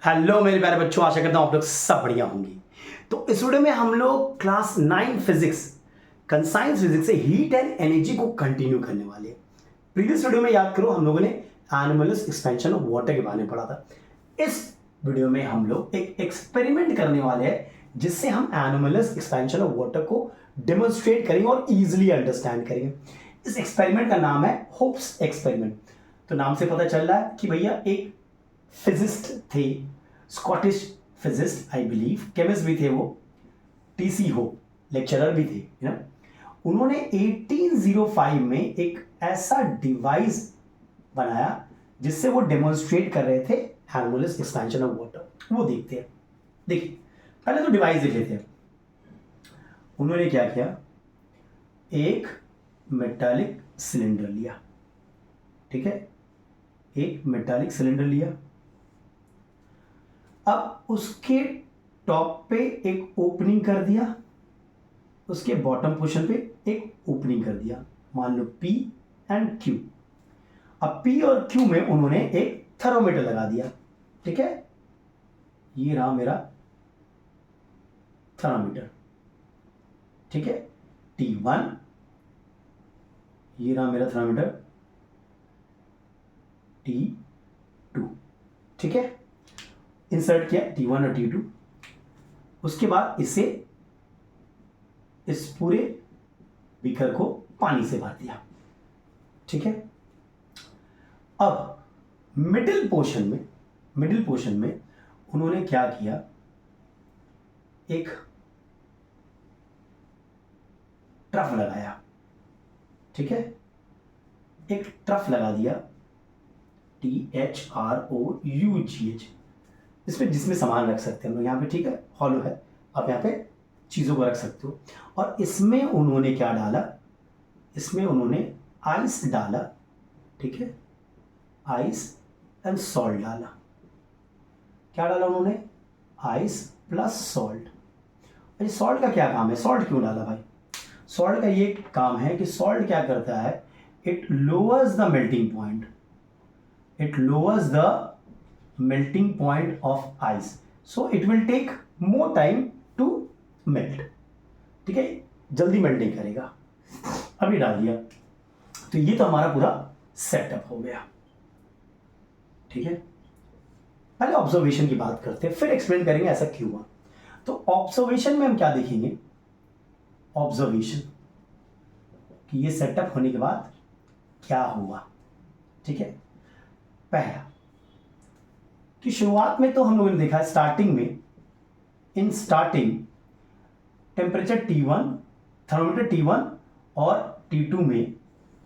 Hello मेरे प्यारे बच्चों, आशा करता हूँ आप लोग सब बढ़िया होंगे। तो इस वीडियो में हम लोग क्लास 9 फिजिक्स कंसाइंस फिजिक्स से हीट एंड एनर्जी को कंटिन्यू करने वाले हैं। प्रीवियस वीडियो में याद करो हम लोगों ने एनोमलस एक्सपेंशन ऑफ वाटर के बारे में पढ़ा था। इस वीडियो में हम लोग एक एक्सपेरिमेंट करने वाले हैं जिससे हम एनोमलस एक्सपेंशन ऑफ वाटर को डेमोन्स्ट्रेट करेंगे और इजिली अंडरस्टैंड करेंगे। इस एक्सपेरिमेंट का नाम है होप्स एक्सपेरिमेंट। तो नाम से पता चल रहा है कि भैया एक फिजिस्ट थे, Scottish physicist I believe, chemist भी थे वो, टीसी हो लेक्चरर भी थे ना। उन्होंने 1805 में एक ऐसा डिवाइस बनाया जिससे वो डेमोन्स्ट्रेट कर रहे थे एनोमलस एक्सपेंशन ऑफ वाटर। वो देखते हैं। देखिए पहले तो डिवाइस देख लेते हैं। उन्होंने क्या किया, एक मेटालिक सिलेंडर लिया, ठीक है, एक मेटालिक सिलेंडर लिया। अब उसके टॉप पे एक ओपनिंग कर दिया, उसके बॉटम पोर्शन पे एक ओपनिंग कर दिया, मान लो P एंड Q। अब P और Q में उन्होंने एक थर्मोमीटर लगा दिया, ठीक है, ये रहा मेरा थर्मोमीटर, ठीक है, T1, ये रहा मेरा थर्मोमीटर T2, ठीक है, इंसर्ट किया T1 और T2। उसके बाद इसे इस पूरे बीकर को पानी से भर दिया, ठीक है। अब मिडिल पोर्शन में उन्होंने क्या किया, एक ट्रफ लगाया, ठीक है, एक ट्रफ लगा दिया THROUGH, इसमें जिसमें सामान रख सकते हैं हम लोग यहाँ पे, ठीक है, हॉलो है, आप यहाँ पे चीज़ों को रख सकते हो। और इसमें उन्होंने क्या डाला, इसमें उन्होंने आइस डाला, ठीक है, आइस एंड सॉल्ट डाला। क्या डाला उन्होंने, आइस प्लस सॉल्ट। भाई सॉल्ट का क्या काम है, सॉल्ट क्यों डाला भाई? सॉल्ट का ये काम है कि सॉल्ट क्या करता है, it lowers the melting point, it lowers the melting point of ice, so it will take more time to melt, ठीक है, जल्दी मेल्टिंग करेगा। अभी डाल दिया, तो ये तो हमारा पूरा सेटअप हो गया, ठीक है। पहले ऑब्जर्वेशन की बात करते हैं, फिर एक्सप्लेन करेंगे ऐसा क्यों हुआ। तो ऑब्जर्वेशन में हम क्या देखेंगे, ऑब्जर्वेशन कि ये सेटअप होने के बाद क्या हुआ, ठीक है। पहला कि शुरुआत में तो हम लोगों ने देखा स्टार्टिंग में, in starting temperature T1, thermometer T1 और T2 में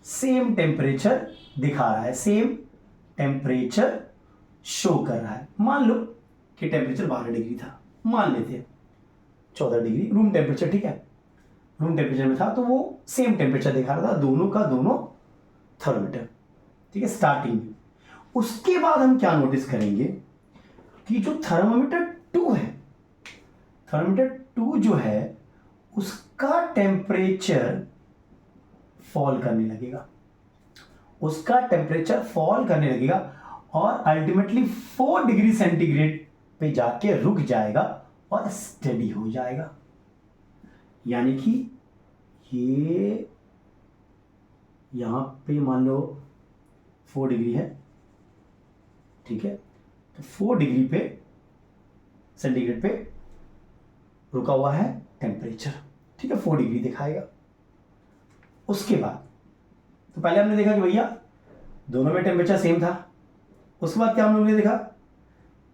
सेम टेम्परेचर दिखा रहा है, सेम टेम्परेचर शो कर रहा है। मान लो कि टेम्परेचर 12 डिग्री था, मान लेते हैं 14 डिग्री रूम टेम्परेचर, ठीक है, रूम टेम्परेचर में था, तो वो सेम टेम्परेचर दिखा रहा था दोनों का दोनों थर्मोमीटर, ठीक है, स्टार्टिंग में। उसके बाद हम क्या नोटिस करेंगे कि जो थर्मोमीटर 2 है, थर्मोमीटर 2 जो है उसका टेम्परेचर फॉल करने लगेगा, उसका टेम्परेचर फॉल करने लगेगा और अल्टीमेटली 4 डिग्री सेंटीग्रेड पे जाके रुक जाएगा और स्टेडी हो जाएगा। यानी कि ये यहां पे मान लो 4 डिग्री है, ठीक है, तो 4 डिग्री पे सेंटीग्रेड पे रुका हुआ है टेम्परेचर, ठीक है, 4 डिग्री दिखाएगा। उसके बाद तो पहले हमने देखा कि भैया दोनों में टेम्परेचर सेम था। उसके बाद क्या हम लोगों ने देखा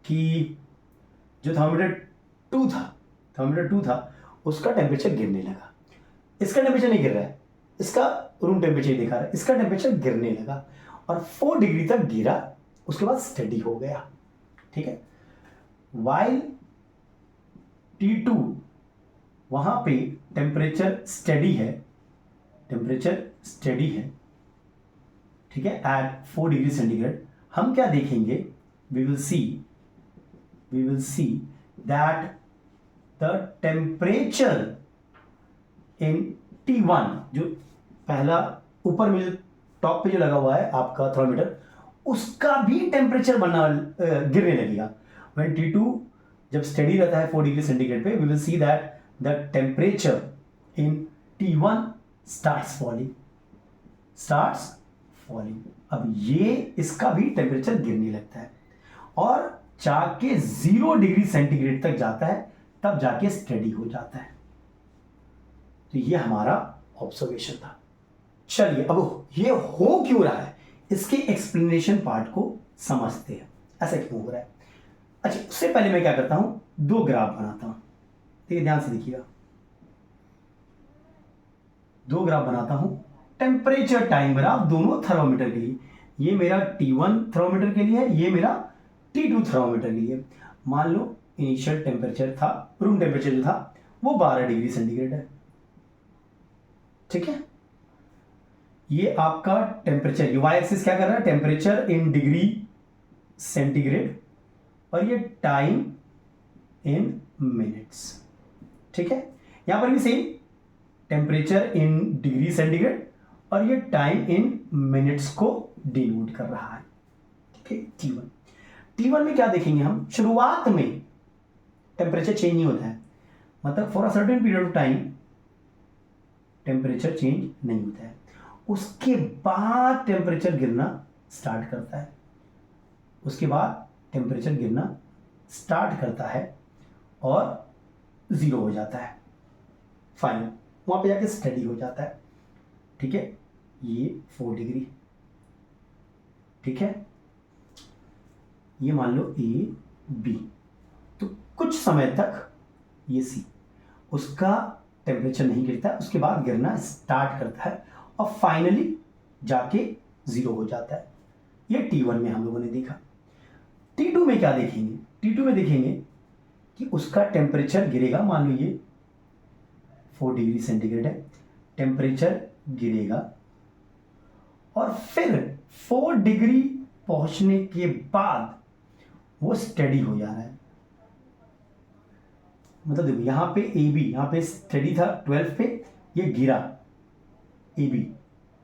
कि जो थर्मोमीटर 2 था उसका टेम्परेचर गिरने लगा। इसका टेम्परेचर नहीं गिर रहा है, इसका रूम टेम्परेचर ही दिखा रहा है, इसका टेम्परेचर गिरने लगा और 4 डिग्री तक गिरा, उसके बाद स्टेडी हो गया, ठीक है। वाइल T2 वहां पे टेम्परेचर स्टेडी है, टेम्परेचर स्टेडी है, ठीक है, एट 4 डिग्री सेंटीग्रेड। हम क्या देखेंगे, we will see that the temperature in T1, जो पहला ऊपर में टॉप पे जो लगा हुआ है आपका थर्मोमीटर, उसका भी टेम्परेचर गिरने लगेगा। व्हेन T2 जब स्टडी रहता है 4 डिग्री सेंटीग्रेड पे, we will see that the temperature in T1 starts falling. अब ये इसका भी टेम्परेचर गिरने लगता है और जाके 0 डिग्री सेंटीग्रेड तक जाता है, तब जाके स्टडी हो जाता है। तो ये हमारा ऑब्जर्वेशन था। चलिए अब ये हो क्यों रहा है, इसके एक्सप्लेनेशन पार्ट को समझते हैं, ऐसा क्यों हो रहा है। अच्छा, उससे पहले मैं क्या करता हूं, 2 ग्राफ बनाता हूं। ठीक है, ध्यान से देखिएगा, 2 ग्राफ बनाता हूं, टेम्परेचर टाइम ग्राफ, दोनों थर्मोमीटर के लिए। ये मेरा T1 थर्मोमीटर के लिए है, ये मेरा T2 थर्मोमीटर के लिए। मान लो इनिशियल टेम्परेचर था, रूम टेम्परेचर जो था वो 12 डिग्री सेंटीग्रेड है। ठीक है, ये आपका टेम्परेचर, ये वाई एक्सिस क्या कर रहा है, टेम्परेचर इन डिग्री सेंटीग्रेड, और ये टाइम इन मिनट्स। ठीक है, यहां पर भी same, temperature in degree centigrade और ये टाइम इन मिनट्स को डिनोट कर रहा है। ठीक है, T1 में क्या देखेंगे हम, शुरुआत में टेम्परेचर चेंज नहीं होता है, मतलब for a certain period of time temperature change नहीं होता है। उसके बाद टेम्परेचर गिरना स्टार्ट करता है, उसके बाद टेम्परेचर गिरना स्टार्ट करता है और 0 हो जाता है, फाइनल वहां पे जाके स्टडी हो जाता है। ठीक है, ये 4 डिग्री, ठीक है, ये मान लो A B, तो कुछ समय तक ये C, उसका टेम्परेचर नहीं गिरता, उसके बाद गिरना स्टार्ट करता है और फाइनली जाके 0 हो जाता है। ये T1 में हम लोगों ने देखा। T2 में क्या देखेंगे, T2 में देखेंगे कि उसका टेम्परेचर गिरेगा, मान लो ये 4 डिग्री सेंटीग्रेड है, टेम्परेचर गिरेगा और फिर 4 डिग्री पहुंचने के बाद वो स्टडी हो जा रहा है। मतलब देखो यहां पे AB, यहां पे स्टडी था 12 पे, ये गिरा, AB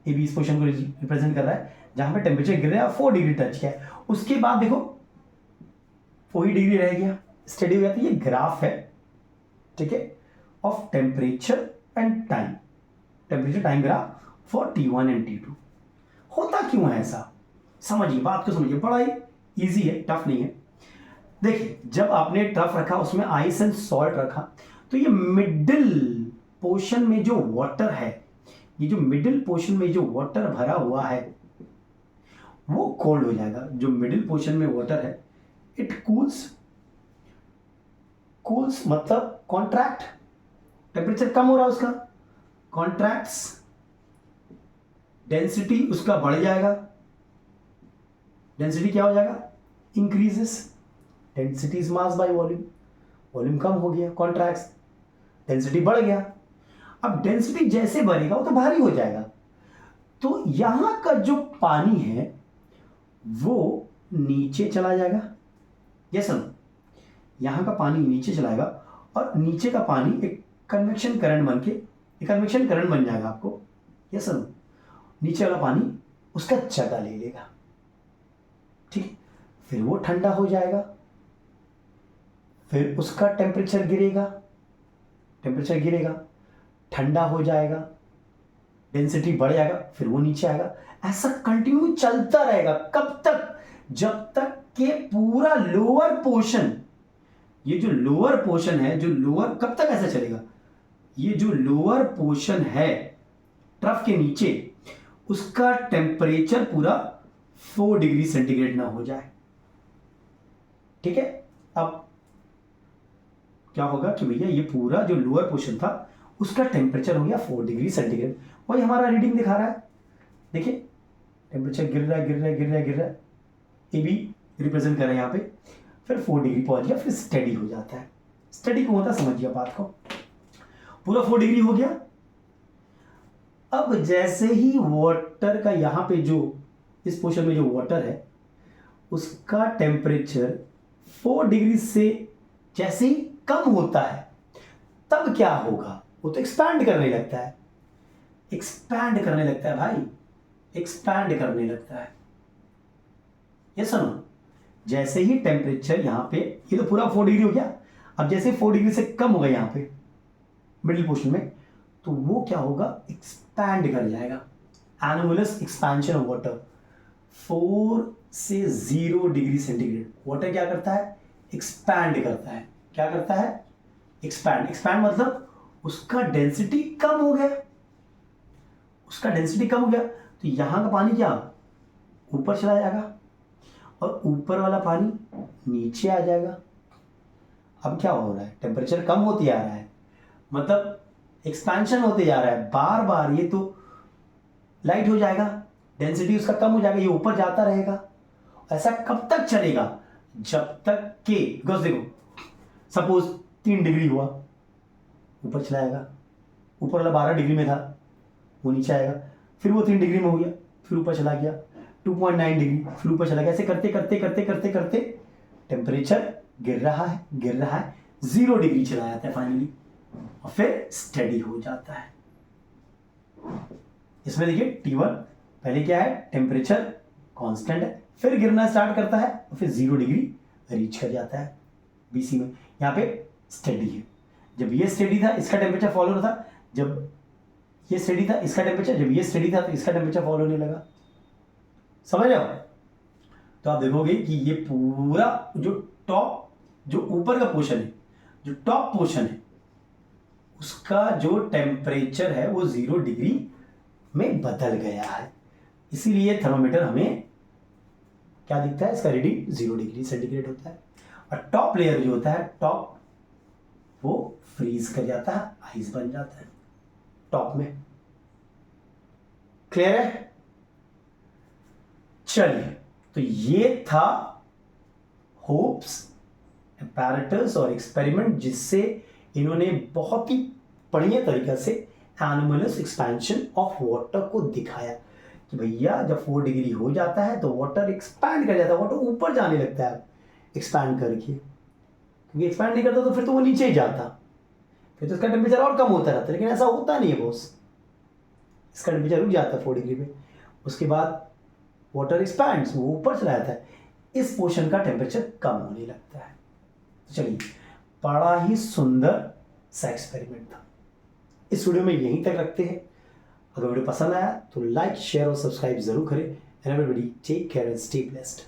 इस पोजीशन को रिप्रेजेंट कर रहा है जहां पे टेम्परेचर गिर रहा है, 4 डिग्री टच किया है, उसके बाद देखो 4 डिग्री रह गया, स्टडी हो जाती है। ये ग्राफ है, ठीक है, of temperature and time, temperature time graph for T1 and T2। होता क्यों है ऐसा, समझिए, बात को समझिए, बड़ा ही ईजी है, टफ नहीं है। देखिए, जब आपने टफ रखा, उसमें आइस एंड सॉल्ट रखा, तो ये मिडिल पोर्शन में जो वाटर है, ये जो मिडिल पोर्शन में जो वाटर भरा हुआ है वो कोल्ड हो जाएगा। जो मिडिल पोर्शन में वाटर है इट कूल्स मतलब कॉन्ट्रैक्ट, टेम्परेचर कम हो रहा है उसका, कॉन्ट्रैक्ट्स, डेंसिटी उसका बढ़ जाएगा, डेंसिटी क्या हो जाएगा, increases, density is mass by volume, volume कम हो गया, कॉन्ट्रैक्ट्स, डेंसिटी बढ़ गया। अब डेंसिटी जैसे बढ़ेगा वो तो भारी हो जाएगा, तो यहां का जो पानी है वो नीचे चला जाएगा। यस सर, यहां का पानी नीचे चलाएगा और नीचे का पानी एक कन्वेक्शन करंट बन के, एक कन्वेक्शन करंट बन जाएगा आपको। यस सर, नीचे वाला पानी उसका जगह ले लेगा, ठीक, फिर वो ठंडा हो जाएगा, फिर उसका टेम्परेचर गिरेगा, टेम्परेचर गिरेगा, ठंडा हो जाएगा, डेंसिटी बढ़ जाएगा, फिर वो नीचे आएगा। ऐसा कंटिन्यू चलता रहेगा, कब तक, जब तक कि पूरा लोअर पोर्शन, ये जो लोअर पोर्शन है, जो लोअर, कब तक ऐसा चलेगा, ये जो लोअर पोर्शन है ट्रफ के नीचे, उसका टेम्परेचर पूरा 4 डिग्री सेंटीग्रेड ना हो जाए। ठीक है, अब क्या होगा कि भैया ये पूरा जो लोअर पोर्शन था उसका टेम्परेचर हो गया 4 डिग्री सेंटीग्रेड, वही हमारा रीडिंग दिखा रहा है। देखिए टेम्परेचर गिर रहा है, गिर रहा है, गिर रहा है, गिर रहा है, ए बी रिप्रेजेंट कर रहा है यहाँ पे, फिर 4 डिग्री पहुंच गया, फिर स्टडी हो जाता है। स्टडी क्यों होता है, समझिए बात को, पूरा 4 डिग्री हो गया। अब जैसे ही वाटर का यहाँ पे जो इस पोर्शन में जो वाटर है उसका टेम्परेचर 4 डिग्री से जैसे ही कम होता है, तब क्या होगा, वो तो एक्सपैंड करने लगता है, एक्सपैंड करने लगता है भाई, एक्सपैंड करने लगता है। ये सुनो, जैसे ही टेम्परेचर यहाँ पे, ये तो पूरा 4 डिग्री हो गया, अब जैसे 4 डिग्री से कम होगा यहाँ पे मिडिल पोर्शन में, तो वो क्या होगा, एक्सपैंड कर जाएगा। Anomalous expansion of water. 4 से 0 डिग्री सेंटीग्रेड वाटर क्या करता है, एक्सपैंड करता है। क्या करता है, एक्सपैंड। एक्सपैंड मतलब उसका डेंसिटी कम हो गया, उसका डेंसिटी कम हो गया, तो यहां का पानी क्या ऊपर चला जाएगा और ऊपर वाला पानी नीचे आ जाएगा। अब क्या हो रहा है, टेम्परेचर कम होती आ रहा है, मतलब एक्सपेंशन होते जा रहा है बार बार, ये तो लाइट हो जाएगा, डेंसिटी उसका कम हो जाएगा, ये ऊपर जाता रहेगा। ऐसा कब तक चलेगा, जब तक के, बिकॉज देखो सपोज 3 डिग्री हुआ, ऊपर चला जाएगा, ऊपर वाला 12 डिग्री में था वो नीचे आएगा, फिर वो 3 डिग्री में हो गया, फिर ऊपर चला गया 2.9 डिग्री, फिर ऊपर चला गया। ऐसे करते करते करते करते करते टेम्परेचर गिर रहा है, गिर रहा है, 0 डिग्री चला जाता है फाइनली, और फिर स्टडी हो जाता है। इसमें देखिए T1 पहले क्या है, टेम्परेचर कांस्टेंट है, फिर गिरना स्टार्ट करता है और फिर 0 डिग्री रीच कर जाता है BC में। यहाँ पे स्टेडी है, जब ये स्टेडी था इसका टेम्परेचर फॉलो हो रहा था, जब ये स्टेडी था इसका टेम्परेचर, जब ये स्टेडी था तो इसका टेम्परेचर फॉलो होने लगा। समझ रहे हो? तो आप देखोगे कि ये पूरा जो टॉप, जो ऊपर का पोर्शन है, जो टॉप पोर्शन है, उसका जो टेम्परेचर है वो 0 डिग्री में बदल गया है। इसीलिए थर्मोमीटर हमें क्या दिखता है, इसका रीडिंग 0 डिग्री सेंटीग्रेड होता है। और टॉप लेयर जो होता है, टॉप वो फ्रीज कर जाता है, आइस बन जाता है टॉप में। क्लियर है? चलिए, तो ये था होप्स apparatus और एक्सपेरिमेंट, जिससे इन्होंने बहुत ही बढ़िया तरीका से एनोमलस एक्सपेंशन ऑफ वाटर को दिखाया कि भैया जब 4 डिग्री हो जाता है तो वाटर एक्सपैंड कर जाता है, वाटर ऊपर जाने लगता है एक्सपैंड करके, क्योंकि एक्सपैंड नहीं करता तो फिर तो वो नीचे ही जाता, फिर तो इसका टेम्परेचर और कम होता रहता है। लेकिन ऐसा होता नहीं है बॉस, इसका टेम्परेचर रुक जाता है 4 डिग्री पे, उसके बाद वाटर एक्सपैंड्स, वो ऊपर चला जाता है, इस पोर्शन का टेम्परेचर कम होने लगता है। तो चलिए, बड़ा ही सुंदर सा एक्सपेरिमेंट था। इस वीडियो में यहीं तक रखते हैं। अगर वीडियो पसंद आया तो लाइक, शेयर और सब्सक्राइब जरूर करें। And everybody take care and stay blessed.